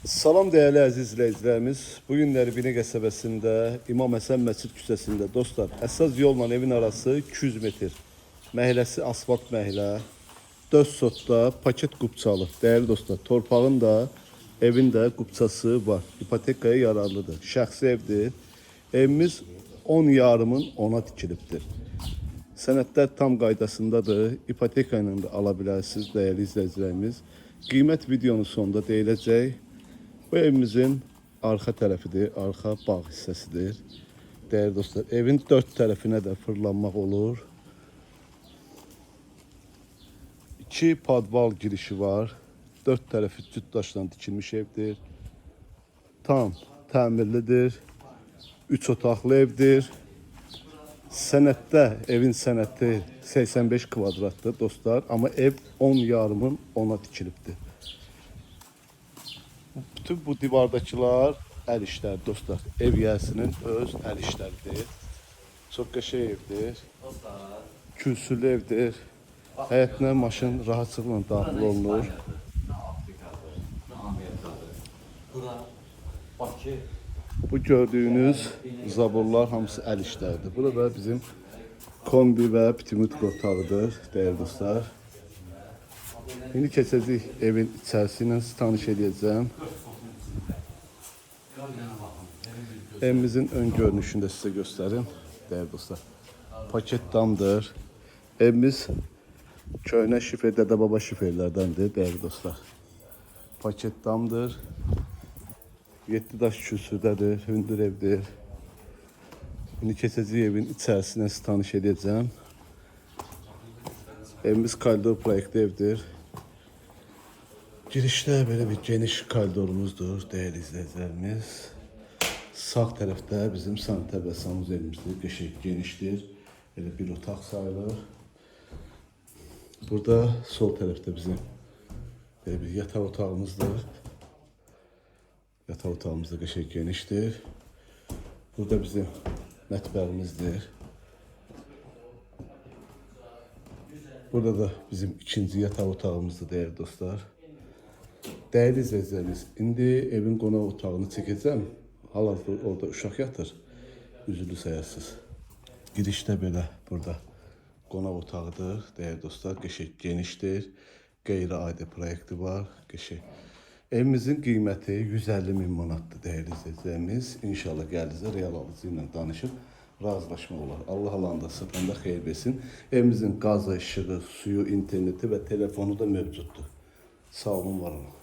Salam değerli əziz izləyicilərimiz. Bugünləri Binə qəsəbəsində İmam Həsən Məscid küçəsində dostlar, əsas yolla evin arası 200 metr. Məhəlləsi asfalt məhəllə. 4 sotda paket qubçalı. Değerli dostlar, torpağın da evin də qubçası var. İpotekaya yararlıdır. Şəxsi evdir. Evimiz 10 yarımın 10'a tikilibdir. Sənədlər tam qaydasındadır. İpoteka ilə də ala bilərsiniz değerli izləyicilərimiz. Qiymət videonun sonunda deyiləcək. Bu evimizin arxa tərəfidir, arxa bağ hissəsidir. Değerli dostlar, evin 4 tərəfinə də fırlanmaq olur. 2 padval girişi var. 4 tərəfi cüt daşdan dikilmiş evdir. Tam təmirlidir. 3 otaqlı evdir. Sənətdə evin sənəti 85 kvadratdır dostlar. Amma ev 10 yarımın 10'a tikilibdir. Bütün bu divardakılar əl işləri dostlar. Ev yiyəsinin öz əl işləridir. Çox qəşəng evdir. Külsülü evdir. Həyətinə maşın rahatlıqla daxil olunur. Bu gördüğünüz zaborlar hamısı əl işləridir. Burada bizim kombi və pitimutka otağıdır değerli dostlar. İndi keçəcəyik evin içərisi ilə tanış edəcəm. Evimizin ön görünüşünü də sizə göstərim değerli dostlar. Paket damdır. Evimiz köhnə şifer, dədə-baba şiferlərdəndir değerli dostlar. Paket damdır. 7 daş kürsüdədir, hündür evdir. İndi keçəcəyik evin içərisinə sizə tanış edəcəm. Evimiz koridor proyektli evdir. Girişdə belə bir geniş koridorumuzdur değerli izləyicilərimiz. Sağ tərəfdə bizim sanitar və sanuzelimizdir. Qəşəng genişdir. Belə bir otaq sayılır. Burada sol tərəfdə bizim belə bir yataq otağımızdır. Yataq otağımız da qəşəng genişdir. Burada bizim mətbəximizdir. Burada da bizim ikinci yataq otağımızdır değerli dostlar. Değerli izləyicilərimiz, indi evin qonaq otağını çəkəcəm. Hal-hazırda orada uşaq yatır. Üzülü sayarsınız. Girişdə belə burada qonaq otağıdır değerli dostlar. Qəşəng genişdir. Qeyri-adi proyekti var. Qəşəng. Evimizin qiyməti 150 min manatdır değerli izləyicilərimiz. İnşallah gəldinizdə real alıcı ilə danışıb razılaşma olar. Allah alanda satanda xeyir versin. Evimizin qazı, işığı, suyu, interneti və telefonu da mövcuddur. Sağ olun, var olun.